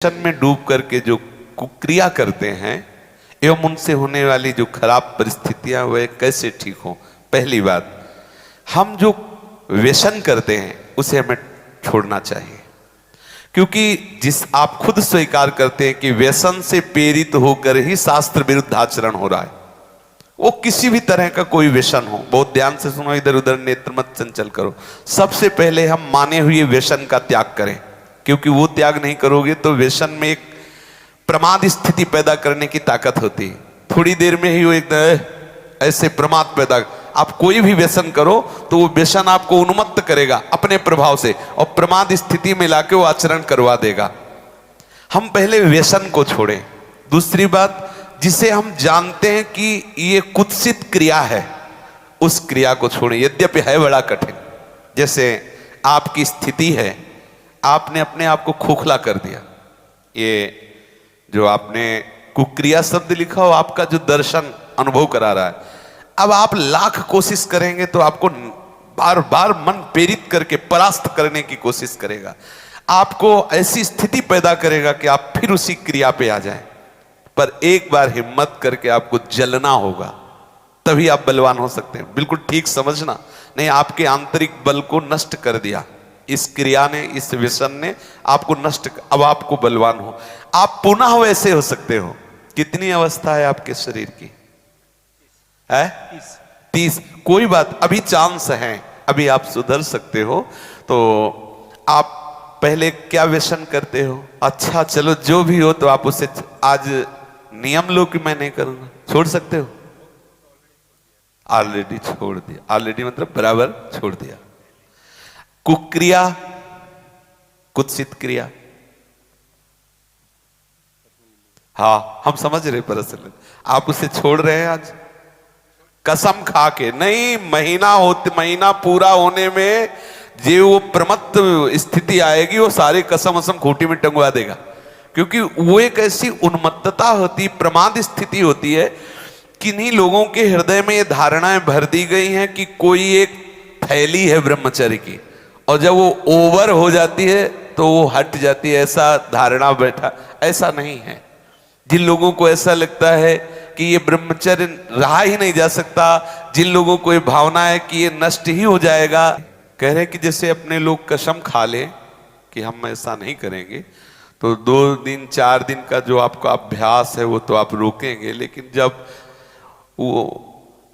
में डूब करके जो कुक्रिया करते हैं एवं उनसे होने वाली जो खराब परिस्थितियां वह कैसे ठीक हो। पहली बात, हम जो व्यसन करते हैं उसे हमें छोड़ना चाहिए, क्योंकि जिस आप खुद स्वीकार करते हैं कि व्यसन से प्रेरित होकर ही शास्त्र विरुद्ध आचरण हो रहा है, वो किसी भी तरह का कोई व्यसन हो। बहुत ध्यान से सुनो, इधर उधर नेत्र मत चंचल करो। सबसे पहले हम माने हुए व्यसन का त्याग करें, क्योंकि वो त्याग नहीं करोगे तो व्यसन में एक प्रमाद स्थिति पैदा करने की ताकत होती है। थोड़ी देर में ही वो एक ऐसे प्रमाद पैदा, आप कोई भी व्यसन करो तो वो व्यसन आपको उन्मत्त करेगा अपने प्रभाव से और प्रमाद स्थिति में लाके वो आचरण करवा देगा। हम पहले व्यसन को छोड़ें। दूसरी बात, जिसे हम जानते हैं कि ये कुत्सित क्रिया है, उस क्रिया को छोड़ें, यद्यपि है बड़ा कठिन। जैसे आपकी स्थिति है, आपने अपने आप को खोखला कर दिया। ये जो आपने कुक्रिया शब्द लिखा हो, आपका जो दर्शन अनुभव करा रहा है, अब आप लाख कोशिश करेंगे तो आपको बार बार मन प्रेरित करके परास्त करने की कोशिश करेगा, आपको ऐसी स्थिति पैदा करेगा कि आप फिर उसी क्रिया पे आ जाएं। पर एक बार हिम्मत करके आपको जलना होगा, तभी आप बलवान हो सकते हैं। बिल्कुल ठीक समझना, नहीं आपके आंतरिक बल को नष्ट कर दिया इस क्रिया ने, इस व्यसन ने आपको नष्ट, अब आपको बलवान हो, आप पुनः वैसे हो सकते हो। कितनी अवस्था है आपके शरीर की? है 30। कोई बात, अभी चांस है, अभी आप सुधर सकते हो। तो आप पहले क्या व्यसन करते हो? अच्छा चलो जो भी हो, तो आप उसे आज नियम लो कि मैं नहीं करूंगा, छोड़ सकते हो? ऑलरेडी छोड़ दिया। ऑलरेडी मतलब बराबर छोड़ दिया। कुक्रिया, कुत्सित क्रिया, हाँ हम समझ रहे, परसल आप उसे छोड़ रहे हैं आज कसम खा के। नहीं, महीना पूरा होने में जो वो प्रमत्त स्थिति आएगी, वो सारी कसम असम खूंटी में टंगवा देगा, क्योंकि वो एक ऐसी उन्मत्तता होती, प्रमाद स्थिति होती है। किन्हीं लोगों के हृदय में ये धारणाएं भर दी गई हैं कि कोई एक थैली है ब्रह्मचर्य की, और जब वो ओवर हो जाती है तो वो हट जाती है, ऐसा धारणा बैठा। ऐसा नहीं है। जिन लोगों को ऐसा लगता है कि ये ब्रह्मचर्य रहा ही नहीं जा सकता, जिन लोगों को ये भावना है कि ये नष्ट ही हो जाएगा, कह रहे कि जैसे अपने लोग कसम खा ले कि हम ऐसा नहीं करेंगे, तो 2 दिन 4 दिन का जो आपका अभ्यास है वो तो आप रोकेंगे, लेकिन जब वो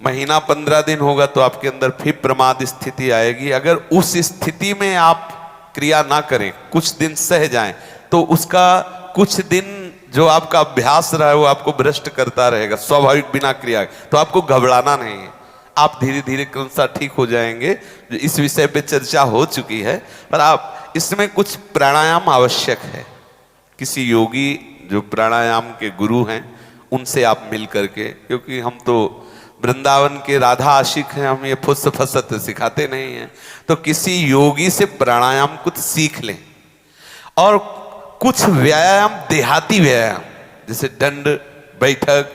महीना 15 दिन होगा तो आपके अंदर फिर प्रमाद स्थिति आएगी। अगर उस स्थिति में आप क्रिया ना करें, कुछ दिन सह जाएं, तो उसका कुछ दिन जो आपका अभ्यास रहा है वो आपको भ्रष्ट करता रहेगा स्वाभाविक बिना क्रिया। तो आपको घबराना नहीं है, आप धीरे धीरे क्रमशः ठीक हो जाएंगे। इस विषय पे चर्चा हो चुकी है, पर आप इसमें कुछ प्राणायाम आवश्यक है। किसी योगी जो प्राणायाम के गुरु हैं उनसे आप मिल करके, क्योंकि हम तो वृंदावन के राधा आशिक हैं, हम ये फुस फसत सिखाते नहीं हैं, तो किसी योगी से प्राणायाम कुछ सीख लें। और कुछ व्यायाम, देहाती व्यायाम, जैसे दंड बैठक,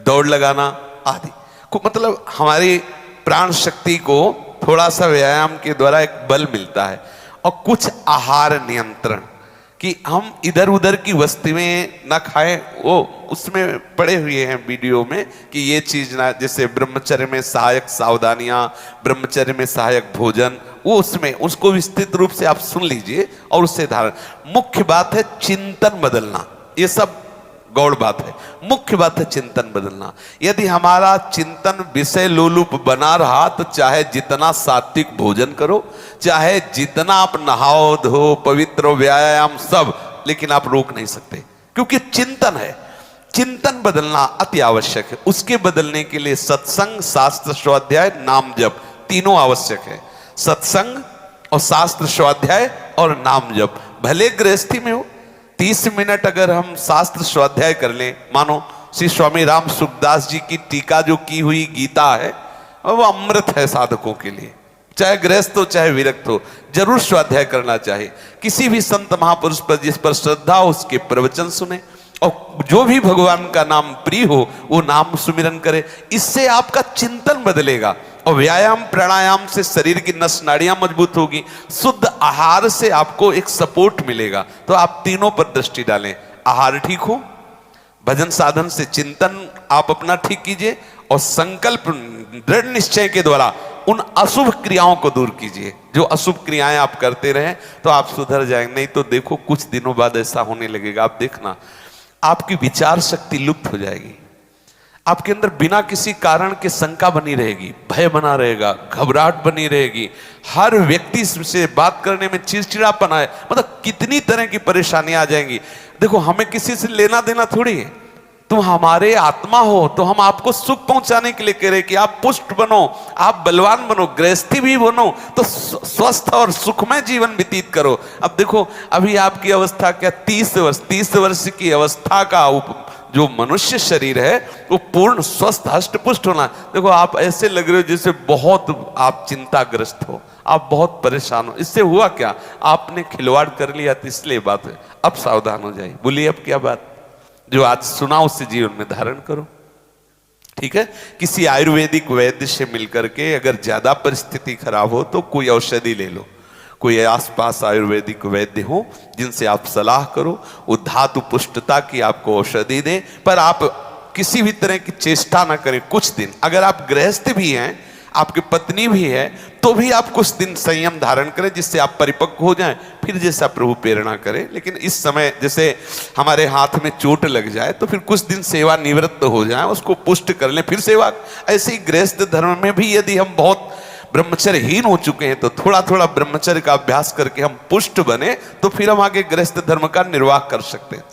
दौड़ लगाना आदि को, मतलब हमारी प्राण शक्ति को थोड़ा सा व्यायाम के द्वारा एक बल मिलता है। और कुछ आहार नियंत्रण, कि हम इधर उधर की वस्तुएं ना खाएं, वो उसमें पड़े हुए हैं वीडियो में कि ये चीज ना, जैसे ब्रह्मचर्य में सहायक सावधानियां, ब्रह्मचर्य में सहायक भोजन, वो उसमें उसको विस्तृत रूप से आप सुन लीजिए और उससे धारण। मुख्य बात है चिंतन बदलना, ये सब गौड़ बात है, मुख्य बात है चिंतन बदलना। यदि हमारा चिंतन विषय लोलुप बना रहा तो चाहे जितना सात्विक भोजन करो, चाहे जितना आप नहाओ धो पवित्र व्यायाम सब, लेकिन आप रोक नहीं सकते, क्योंकि चिंतन है। चिंतन बदलना अति आवश्यक है। उसके बदलने के लिए सत्संग, शास्त्र स्वाध्याय, नाम जप तीनों आवश्यक है। सत्संग और शास्त्र स्वाध्याय और नाम जप। भले गृहस्थी में हो, 30 मिनट अगर हम शास्त्र स्वाध्याय कर लें, मानो श्री स्वामी राम सुखदास जी की टीका जो की हुई गीता है, वो अमृत है साधकों के लिए, चाहे गृहस्थ हो चाहे विरक्त हो, जरूर स्वाध्याय करना चाहिए। किसी भी संत महापुरुष पर जिस पर श्रद्धा हो उसके प्रवचन सुने, और जो भी भगवान का नाम प्रिय हो वो नाम सुमिरन करे। इससे आपका चिंतन बदलेगा और व्यायाम प्राणायाम से शरीर की नस नाड़ियां मजबूत होगी। शुद्ध आहार से आपको एक सपोर्ट मिलेगा। तो आप तीनों पर दृष्टि डालें, आहार ठीक हो, भजन साधन से चिंतन आप अपना ठीक कीजिए और संकल्प दृढ़ निश्चय के द्वारा उन अशुभ क्रियाओं को दूर कीजिए। जो अशुभ क्रियाएं आप करते रहें तो आप सुधर जाएंगे। नहीं तो देखो कुछ दिनों बाद ऐसा होने लगेगा, आप देखना आपकी विचार शक्ति लुप्त हो जाएगी। आपके अंदर बिना किसी कारण के शंका बनी रहेगी, भय बना रहेगा, घबराहट बनी रहेगी, हर व्यक्ति से बात करने में चिड़चिड़ापन आए, मतलब कितनी तरह की परेशानियां आ जाएंगी। देखो हमें किसी से लेना देना थोड़ी है, तुम हमारे आत्मा हो तो हम आपको सुख पहुंचाने के लिए कह रहे कि आप पुष्ट बनो, आप बलवान बनो, गृहस्थी भी बनो, तो स्वस्थ और सुखमय जीवन व्यतीत करो। अब देखो अभी आपकी अवस्था क्या, 30 वर्ष की अवस्था का जो मनुष्य शरीर है वो पूर्ण स्वस्थ हष्ट पुष्ट होना। देखो आप ऐसे लग रहे हो जैसे बहुत आप चिंताग्रस्त हो, आप बहुत परेशान हो। इससे हुआ क्या, आपने खिलवाड़ कर लिया तो इसलिए बात है। अब सावधान हो जाइए। बोलिए अब क्या बात, जो आज सुना उससे जीवन में धारण करो। ठीक है, किसी आयुर्वेदिक वैद्य से मिलकर के अगर ज्यादा परिस्थिति खराब हो तो कोई औषधि ले लो। कोई आसपास आयुर्वेदिक वैद्य हो जिनसे आप सलाह करो, वो धातु पुष्टता की आपको औषधि दें। पर आप किसी भी तरह की चेष्टा ना करें कुछ दिन। अगर आप गृहस्थ भी हैं, आपकी पत्नी भी है, तो भी आप कुछ दिन संयम धारण करें जिससे आप परिपक्व हो जाएं, फिर जैसा प्रभु प्रेरणा करें। लेकिन इस समय जैसे हमारे हाथ में चोट लग जाए तो फिर कुछ दिन सेवा निवृत्त हो जाए, उसको पुष्ट कर लें, फिर सेवा। ऐसे ही गृहस्थ धर्म में भी यदि हम बहुत ब्रह्मचर्यहीन हो चुके हैं तो थोड़ा थोड़ा ब्रह्मचर्य का अभ्यास करके हम पुष्ट बने तो फिर हम आगे गृहस्थ धर्म का निर्वाह कर सकते हैं।